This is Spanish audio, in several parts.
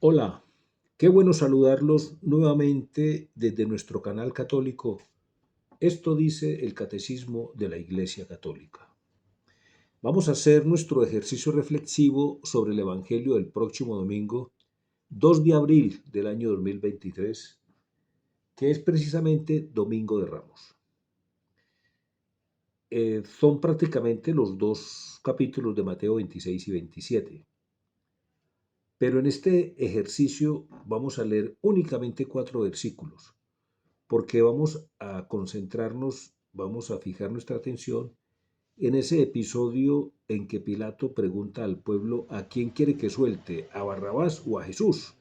Hola, qué bueno saludarlos nuevamente desde nuestro canal católico. Esto dice el Catecismo de la Iglesia Católica. Vamos a hacer nuestro ejercicio reflexivo sobre el Evangelio del próximo domingo, 2 de abril del año 2023, que es precisamente Domingo de Ramos. Son prácticamente los dos capítulos de Mateo 26 y 27. Pero en este ejercicio vamos a leer únicamente 4 versículos, porque vamos a concentrarnos, vamos a fijar nuestra atención en ese episodio en que Pilato pregunta al pueblo a quién quiere que suelte, a Barrabás o a Jesús.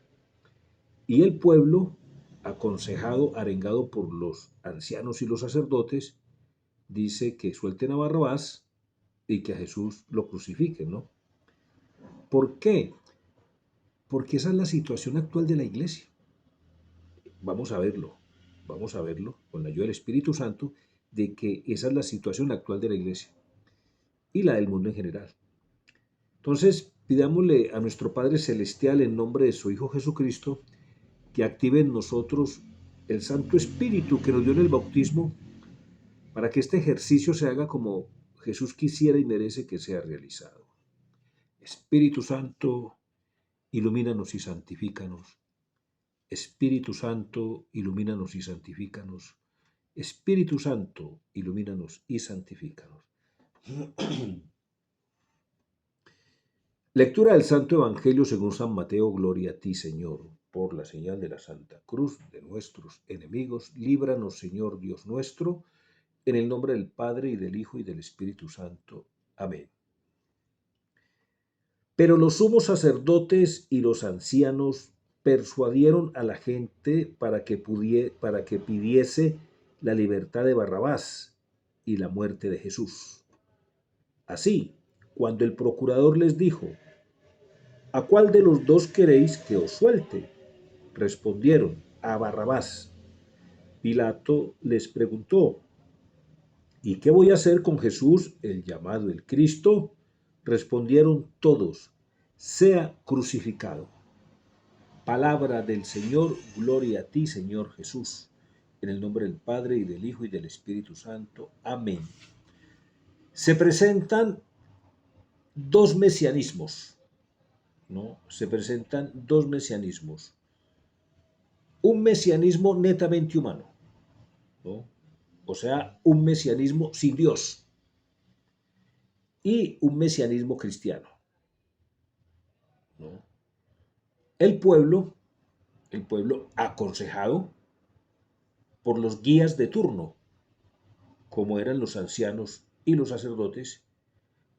Y el pueblo, aconsejado, arengado por los ancianos y los sacerdotes, dice que suelten a Barrabás y que a Jesús lo crucifiquen, ¿no? ¿Por qué? Porque esa es la situación actual de la iglesia. Vamos a verlo, vamos a verlo con la ayuda del Espíritu Santo, de que esa es la situación actual de la iglesia y la del mundo en general. Entonces, pidámosle a nuestro Padre Celestial en nombre de su Hijo Jesucristo que active en nosotros el Santo Espíritu que nos dio en el bautismo para que este ejercicio se haga como Jesús quisiera y merece que sea realizado. Espíritu Santo, ilumínanos y santifícanos. Espíritu Santo, ilumínanos y santifícanos. Espíritu Santo, ilumínanos y santifícanos. Lectura del Santo Evangelio según San Mateo. Gloria a ti, Señor. Por la señal de la Santa Cruz de nuestros enemigos, líbranos, Señor Dios nuestro, en el nombre del Padre, y del Hijo, y del Espíritu Santo. Amén. Pero los sumos sacerdotes y los ancianos persuadieron a la gente para que pidiese la libertad de Barrabás y la muerte de Jesús. Así, cuando el procurador les dijo: ¿a cuál de los dos queréis que os suelte? Respondieron: a Barrabás. Pilato les preguntó: ¿y qué voy a hacer con Jesús, el llamado el Cristo? Respondieron todos: sea crucificado. Palabra del Señor. Gloria a ti, Señor Jesús. En el nombre del Padre, y del Hijo, y del Espíritu Santo. Amén. Se presentan dos mesianismos, ¿no? Se presentan dos mesianismos. Un mesianismo netamente humano, ¿no? O sea, un mesianismo sin Dios, y un mesianismo cristiano, ¿no? El pueblo, el pueblo aconsejado por los guías de turno, como eran los ancianos y los sacerdotes,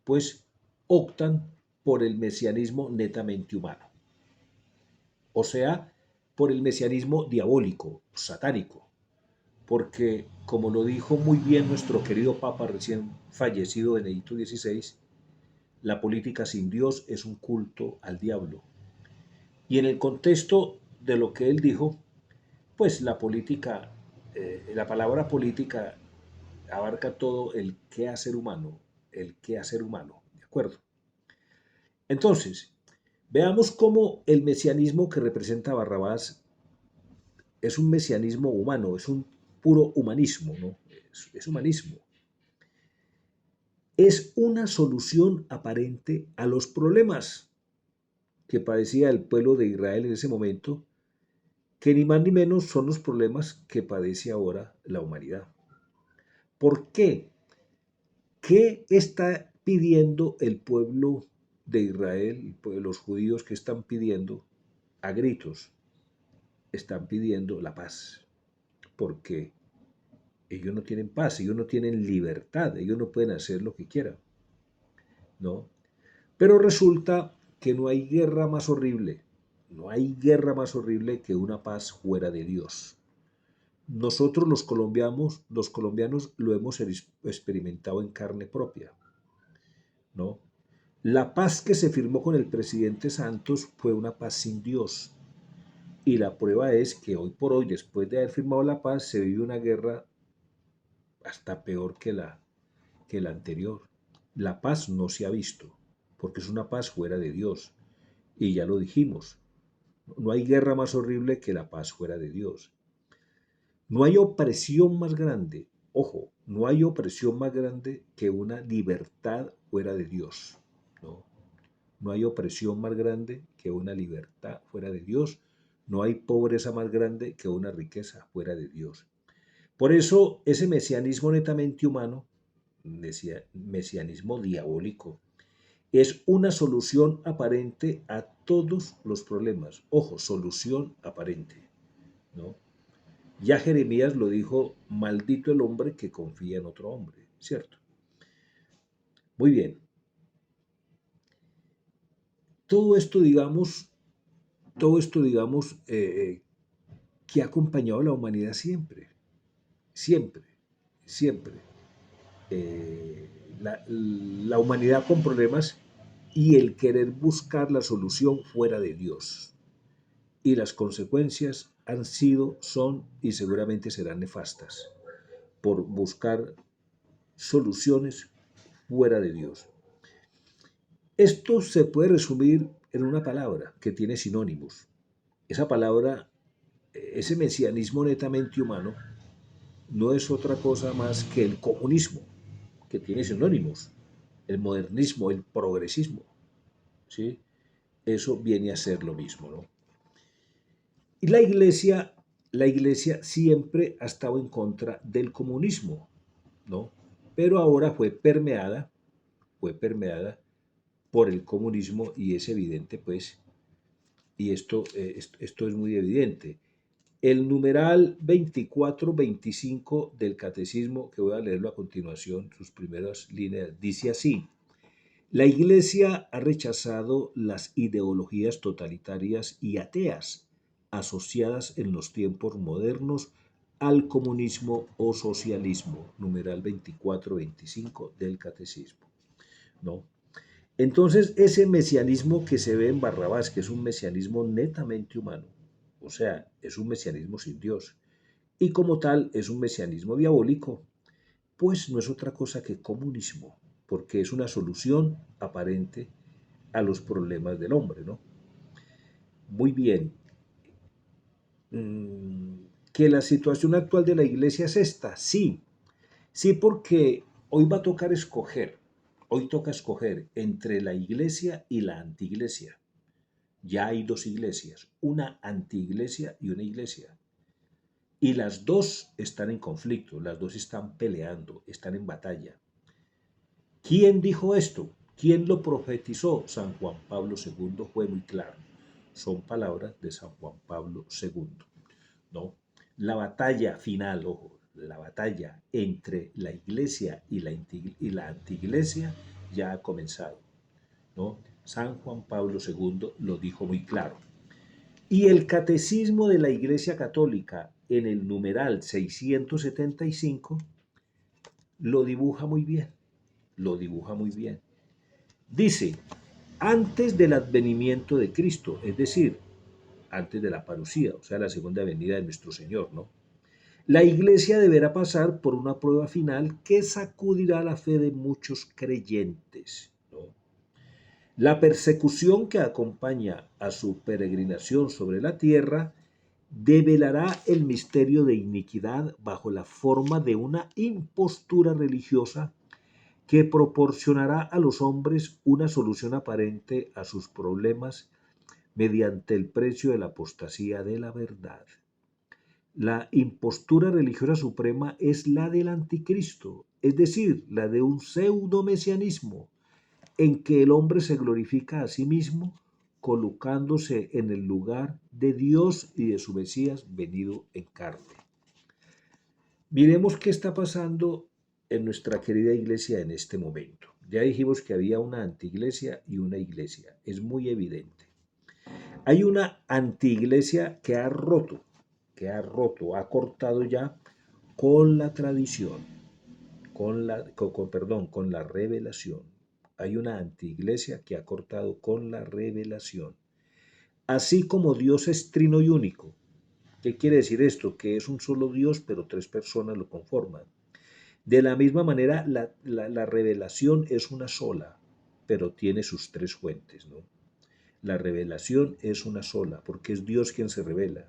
pues optan por el mesianismo netamente humano, o sea, por el mesianismo diabólico, satánico, porque, como lo dijo muy bien nuestro querido Papa recién fallecido Benedicto XVI, la política sin Dios es un culto al diablo. Y en el contexto de lo que él dijo, pues la política, la palabra política abarca todo el quehacer humano, el quehacer humano, ¿de acuerdo? Entonces, veamos cómo el mesianismo que representa Barrabás es un mesianismo humano, es un puro humanismo, ¿no? Es humanismo. Es una solución aparente a los problemas que padecía el pueblo de Israel en ese momento, que ni más ni menos son los problemas que padece ahora la humanidad. ¿Por qué? ¿Qué está pidiendo el pueblo de Israel, los judíos que están pidiendo a gritos? Están pidiendo la paz, porque ellos no tienen paz, ellos no tienen libertad, ellos no pueden hacer lo que quieran, ¿no? Pero resulta que no hay guerra más horrible, no hay guerra más horrible que una paz fuera de Dios. Nosotros los colombianos lo hemos experimentado en carne propia, ¿no? La paz que se firmó con el presidente Santos fue una paz sin Dios. Y la prueba es que hoy por hoy, después de haber firmado la paz, se vive una guerra hasta peor que la anterior. La paz no se ha visto, porque es una paz fuera de Dios. Y ya lo dijimos, No hay guerra más horrible que la paz fuera de Dios. No hay opresión más grande, ojo, no hay opresión más grande que una libertad fuera de Dios. No, no hay opresión más grande que una libertad fuera de Dios. No hay pobreza más grande que una riqueza fuera de Dios. Por eso ese mesianismo netamente humano, mesianismo diabólico, es una solución aparente a todos los problemas. Ojo, solución aparente, ¿no? Ya Jeremías lo dijo, maldito el hombre que confía en otro hombre, ¿cierto? Muy bien. Todo esto, digamos, que ha acompañado a la humanidad siempre, siempre, siempre. La humanidad con problemas y el querer buscar la solución fuera de Dios. Y las consecuencias han sido, son y seguramente serán nefastas por buscar soluciones fuera de Dios. Esto se puede resumir en una palabra que tiene sinónimos. Esa palabra, ese mesianismo netamente humano, no es otra cosa más que el comunismo, que tiene sinónimos, el modernismo, el progresismo, ¿sí? Eso viene a ser lo mismo, ¿no? Y la iglesia siempre ha estado en contra del comunismo, ¿no? Pero ahora fue permeada por el comunismo y es evidente, pues, y esto es muy evidente. El numeral 24-25 del catecismo, que voy a leerlo a continuación, sus primeras líneas, dice así: la Iglesia ha rechazado las ideologías totalitarias y ateas asociadas en los tiempos modernos al comunismo o socialismo, numeral 24-25 del catecismo, ¿no? Entonces, ese mesianismo que se ve en Barrabás, que es un mesianismo netamente humano, o sea, es un mesianismo sin Dios, y como tal es un mesianismo diabólico, pues no es otra cosa que comunismo, porque es una solución aparente a los problemas del hombre, ¿no? Muy bien. ¿Que la situación actual de la iglesia es esta? Sí, sí, porque hoy va a tocar escoger, hoy toca escoger entre la iglesia y la antiiglesia. Ya hay dos iglesias, una antiiglesia y una iglesia. Y las dos están en conflicto, las dos están peleando, están en batalla. ¿Quién dijo esto? ¿Quién lo profetizó? San Juan Pablo II fue muy claro. Son palabras de San Juan Pablo II, ¿no? La batalla final, ojo, la batalla entre la iglesia y la antiiglesia ya ha comenzado, ¿no? San Juan Pablo II lo dijo muy claro. Y el catecismo de la Iglesia Católica en el numeral 675 lo dibuja muy bien, lo dibuja muy bien. Dice, antes del advenimiento de Cristo, es decir, antes de la parucía, o sea, la segunda venida de nuestro Señor, ¿no? La Iglesia deberá pasar por una prueba final que sacudirá la fe de muchos creyentes, ¿no? La persecución que acompaña a su peregrinación sobre la tierra develará el misterio de iniquidad bajo la forma de una impostura religiosa que proporcionará a los hombres una solución aparente a sus problemas mediante el precio de la apostasía de la verdad. La impostura religiosa suprema es la del anticristo, es decir, la de un pseudo-mesianismo en que el hombre se glorifica a sí mismo colocándose en el lugar de Dios y de su Mesías venido en carne. Miremos qué está pasando en nuestra querida iglesia en este momento. Ya dijimos que había una antiiglesia y una iglesia. Es muy evidente. Hay una antiiglesia ha cortado ya con la tradición, con la revelación. Hay una antiiglesia que ha cortado con la revelación. Así como Dios es trino y único. ¿Qué quiere decir esto? Que es un solo Dios, pero tres personas lo conforman. De la misma manera, la revelación es una sola, pero tiene sus tres fuentes, ¿no? La revelación es una sola, porque es Dios quien se revela.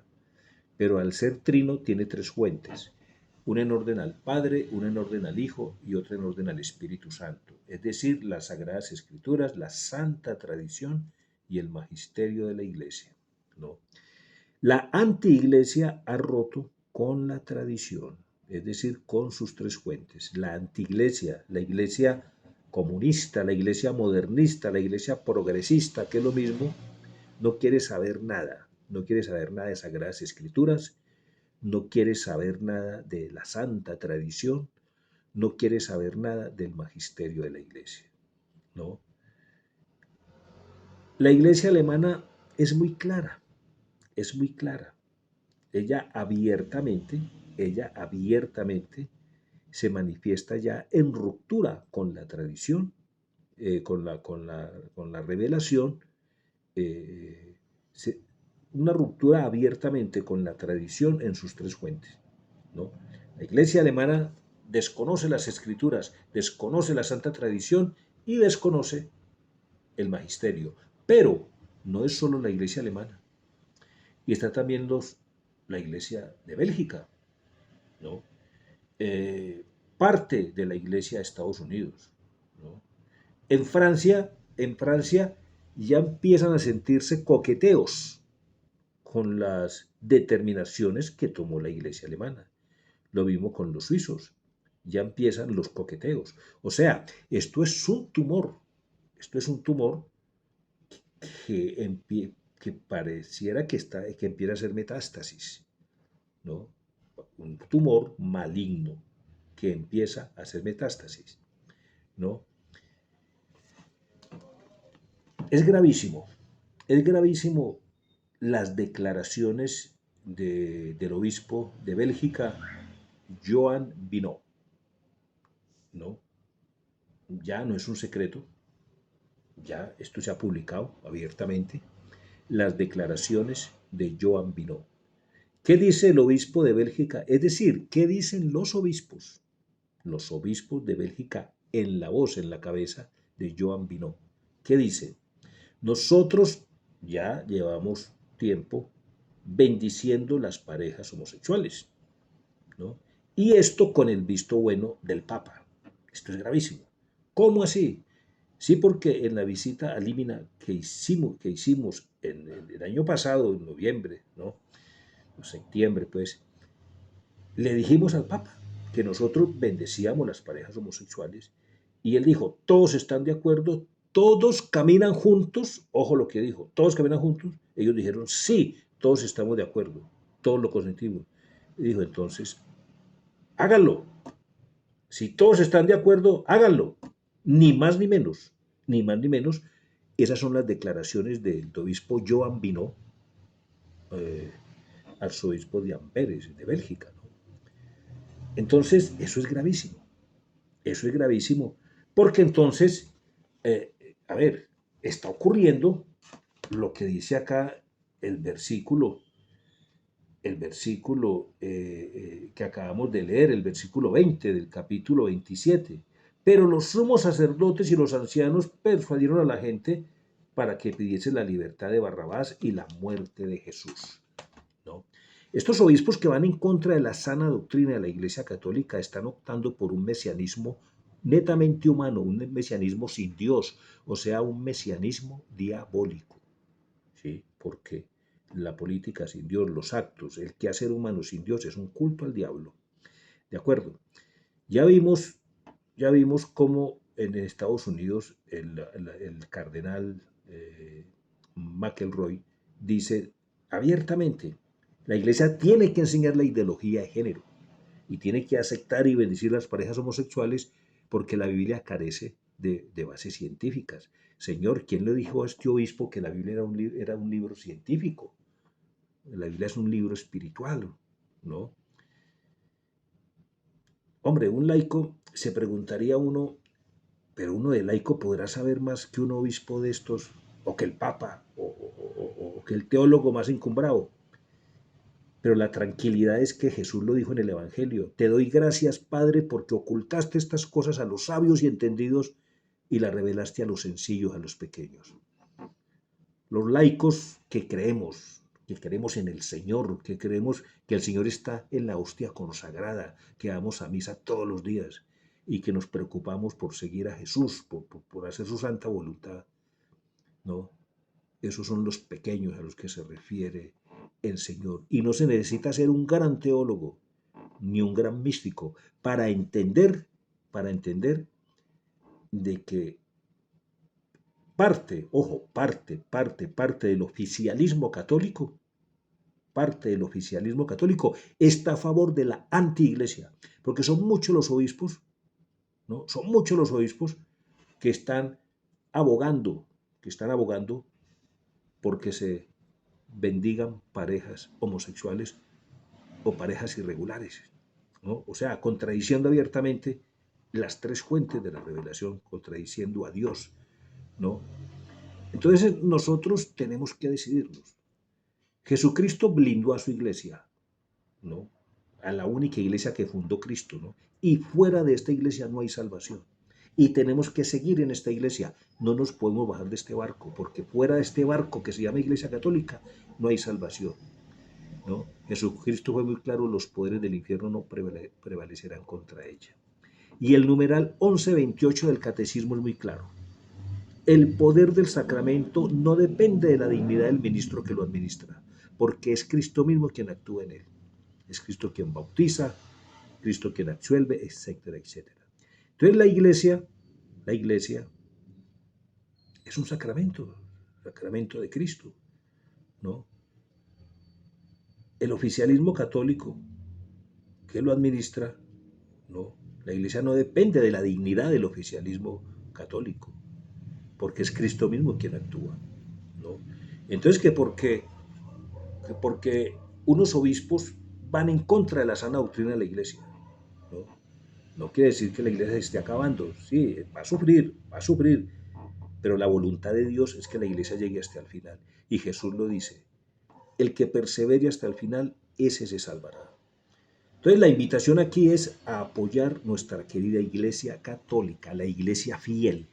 Pero al ser trino tiene tres fuentes. Una en orden al Padre, una en orden al Hijo y otra en orden al Espíritu Santo. Es decir, las Sagradas Escrituras, la Santa Tradición y el Magisterio de la Iglesia, ¿no? La antiiglesia ha roto con la tradición, es decir, con sus tres fuentes. La antiiglesia, la iglesia comunista, la iglesia modernista, la iglesia progresista, que es lo mismo, no quiere saber nada. No quiere saber nada de Sagradas Escrituras, no quiere saber nada de la santa tradición, no quiere saber nada del magisterio de la iglesia, ¿no? La iglesia alemana es muy clara, es muy clara. Ella abiertamente, ella abiertamente se manifiesta ya en ruptura con la tradición, con la revelación, eh, se- una ruptura abiertamente con la tradición en sus tres fuentes, ¿no? La iglesia alemana desconoce las escrituras, desconoce la santa tradición y desconoce el magisterio. Pero no es solo la iglesia alemana, y está también la iglesia de Bélgica, ¿no? Eh, Parte de la iglesia de Estados Unidos, ¿no? En Francia ya empiezan a sentirse coqueteos con las determinaciones que tomó la iglesia alemana. Lo mismo con los suizos. Ya empiezan los coqueteos. O sea, esto es un tumor que pareciera que empieza a hacer metástasis, ¿no? Un tumor maligno que empieza a hacer metástasis, ¿no? Es gravísimo las declaraciones del obispo de Bélgica, Joan Binot, ¿no? Ya no es un secreto, ya esto se ha publicado abiertamente, las declaraciones de Joan Binot. ¿Qué dice el obispo de Bélgica? Es decir, ¿qué dicen los obispos? Los obispos de Bélgica en la voz, en la cabeza de Joan Binot. ¿Qué dicen? Nosotros ya llevamos tiempo bendiciendo las parejas homosexuales, ¿no? Y esto con el visto bueno del Papa. Esto es gravísimo. ¿Cómo así? Sí, porque en la visita a Límina que hicimos en el año pasado, en noviembre, ¿no? En septiembre, pues, le dijimos al Papa que nosotros bendecíamos las parejas homosexuales y él dijo, todos están de acuerdo, todos caminan juntos, ojo lo que dijo, todos caminan juntos, ellos dijeron, sí, todos estamos de acuerdo, todos lo consentimos. Y dijo, entonces, háganlo, si todos están de acuerdo, háganlo, ni más ni menos, ni más ni menos. Esas son las declaraciones del obispo Joan Binot, eh, arzobispo de Amberes, de Bélgica, ¿no? Entonces, eso es gravísimo, porque entonces, a ver, está ocurriendo lo que dice acá el versículo, el versículo que acabamos de leer, el versículo 20 del capítulo 27. Pero los sumos sacerdotes y los ancianos persuadieron a la gente para que pidiese la libertad de Barrabás y la muerte de Jesús, ¿no? Estos obispos que van en contra de la sana doctrina de la Iglesia Católica están optando por un mesianismo netamente humano, un mesianismo sin Dios, o sea, un mesianismo diabólico, ¿sí? Porque la política sin Dios, los actos, el quehacer humano sin Dios es un culto al diablo, ¿de acuerdo? Ya vimos, ya vimos cómo en Estados Unidos el cardenal McElroy dice abiertamente, la iglesia tiene que enseñar la ideología de género y tiene que aceptar y bendecir las parejas homosexuales porque la Biblia carece de bases científicas. Señor, ¿quién le dijo a este obispo que la Biblia era un libro científico? La Biblia es un libro espiritual, ¿no? Hombre, un laico se preguntaría uno, pero uno de laico podrá saber más que un obispo de estos, o que el papa, o que el teólogo más encumbrado. Pero la tranquilidad es que Jesús lo dijo en el Evangelio. Te doy gracias, Padre, porque ocultaste estas cosas a los sabios y entendidos y las revelaste a los sencillos, a los pequeños. Los laicos que creemos en el Señor, que creemos que el Señor está en la hostia consagrada, que vamos a misa todos los días y que nos preocupamos por seguir a Jesús, por hacer su santa voluntad, ¿no? Esos son los pequeños a los que se refiere el Señor. Y no se necesita ser un gran teólogo ni un gran místico para entender de que parte del oficialismo católico está a favor de la antiiglesia, porque son muchos los obispos, ¿no? Son muchos los obispos que están abogando porque se bendigan parejas homosexuales o parejas irregulares, ¿no? O sea, contradiciendo abiertamente las tres fuentes de la revelación, contradiciendo a Dios, ¿no? Entonces nosotros tenemos que decidirnos. Jesucristo blindó a su iglesia, ¿no? A la única iglesia que fundó Cristo, ¿no? Y fuera de esta iglesia no hay salvación. Y tenemos que seguir en esta iglesia. No nos podemos bajar de este barco, porque fuera de este barco que se llama Iglesia Católica no hay salvación, ¿no? Jesucristo fue muy claro, los poderes del infierno no prevalecerán contra ella. Y el numeral 1128 del Catecismo es muy claro. El poder del sacramento no depende de la dignidad del ministro que lo administra, porque es Cristo mismo quien actúa en él. Es Cristo quien bautiza, Cristo quien absuelve, etcétera, etcétera. Entonces la iglesia es un sacramento de Cristo, ¿no? El oficialismo católico que lo administra, ¿no? La iglesia no depende de la dignidad del oficialismo católico, porque es Cristo mismo quien actúa, ¿no? Entonces, porque unos obispos van en contra de la sana doctrina de la iglesia, ¿no? No quiere decir que la iglesia se esté acabando, sí, va a sufrir, pero la voluntad de Dios es que la iglesia llegue hasta el final. Y Jesús lo dice, el que persevere hasta el final, ese se salvará. Entonces la invitación aquí es a apoyar nuestra querida iglesia católica, la iglesia fiel,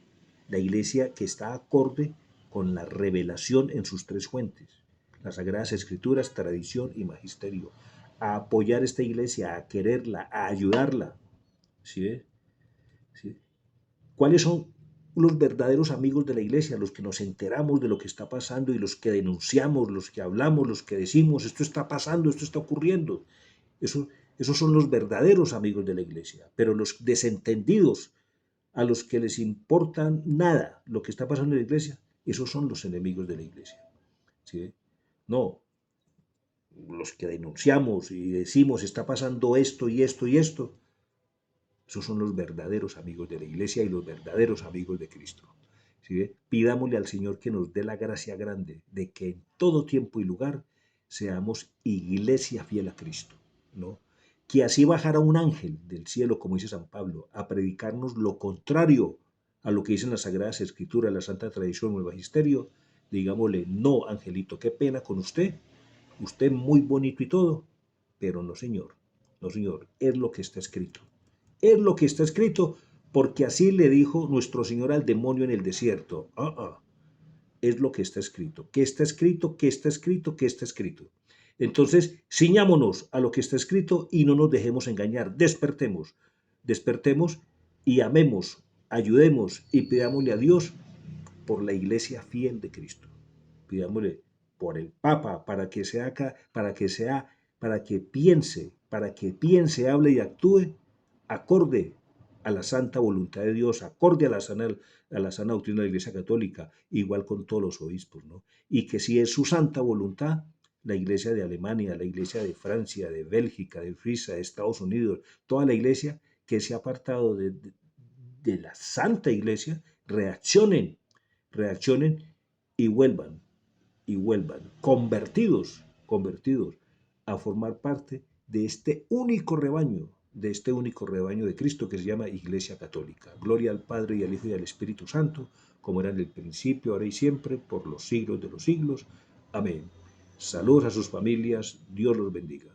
la iglesia que está acorde con la revelación en sus tres fuentes, las Sagradas Escrituras, tradición y magisterio, a apoyar esta iglesia, a quererla, a ayudarla. ¿Sí? ¿Sí? ¿Cuáles son los verdaderos amigos de la iglesia? Los que nos enteramos de lo que está pasando y los que denunciamos, los que hablamos, los que decimos, esto está pasando, esto está ocurriendo. Esos son los verdaderos amigos de la iglesia, pero los desentendidos, a los que les importa nada lo que está pasando en la iglesia, esos son los enemigos de la iglesia. ¿Sí? No, los que denunciamos y decimos está pasando esto y esto y esto, esos son los verdaderos amigos de la iglesia y los verdaderos amigos de Cristo. ¿Sí? Pidámosle al Señor que nos dé la gracia grande de que en todo tiempo y lugar seamos iglesia fiel a Cristo, ¿no? Que así bajara un ángel del cielo, como dice San Pablo, a predicarnos lo contrario a lo que dicen las Sagradas Escrituras, la Santa Tradición o el Magisterio, digámosle, no, angelito, qué pena con usted muy bonito y todo, pero no, señor, no, señor, es lo que está escrito. Es lo que está escrito, porque así le dijo nuestro Señor al demonio en el desierto. Es lo que está escrito. ¿Qué está escrito? ¿Qué está escrito? ¿Qué está escrito? Entonces, ciñámonos a lo que está escrito y no nos dejemos engañar. Despertemos y amemos, ayudemos y pidámosle a Dios por la iglesia fiel de Cristo. Pidámosle por el Papa para que piense, hable y actúe acorde a la santa voluntad de Dios, acorde a la sana doctrina de la Iglesia Católica, igual con todos los obispos, ¿no? Y que si es su santa voluntad, la Iglesia de Alemania, la Iglesia de Francia, de Bélgica, de Suiza, de Estados Unidos, toda la Iglesia que se ha apartado de la Santa Iglesia, reaccionen y vuelvan, convertidos a formar parte de este único rebaño de Cristo que se llama Iglesia Católica. Gloria al Padre y al Hijo y al Espíritu Santo, como era en el principio, ahora y siempre, por los siglos de los siglos. Amén. Saludos a sus familias, Dios los bendiga.